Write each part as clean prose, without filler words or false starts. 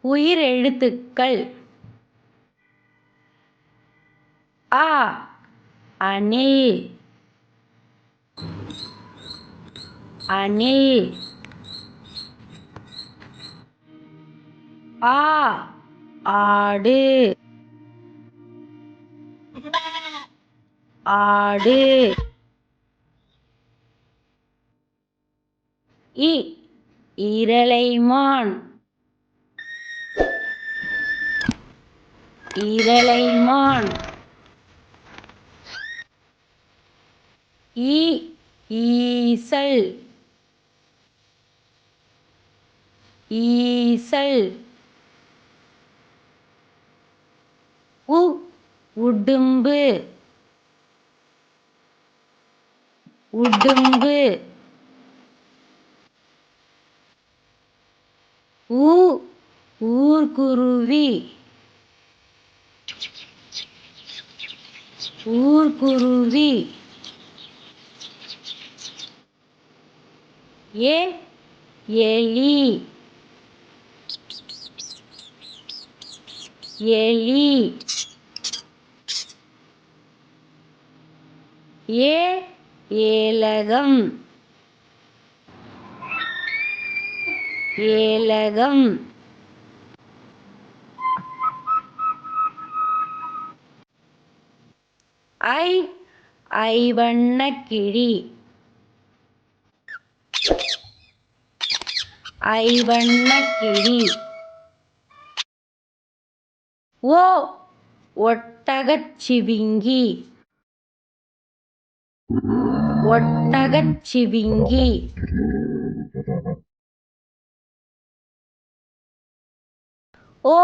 உயிரெழுத்துக்கள் அ அணில் அணில் ஆ ஆடு ஆடு இ இரலைமான் இரலைமான் ஈ ஈசல் ஈசல் உ உடும்பு உடும்பு ஊ ஊர்குருவி ஊர்குருவி ஏ எலி எலி ஏ ஏலகம் ஏலகம் ஐ ஐவண்ணக்கிளி ஐவண்ணக்கிளி ஓ ஒட்டகச்சிவிங்கி ஒட்டகச்சிவிங்கி ஓ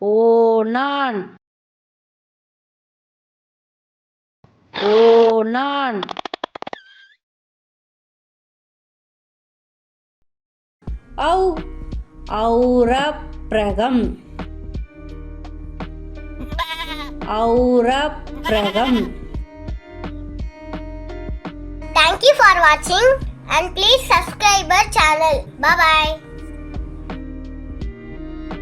ஓணான் ஓணான் ஔ ஔரப்பிரகம் ஔரப்பிரகம். Thank you for watching and please subscribe our channel. Bye bye.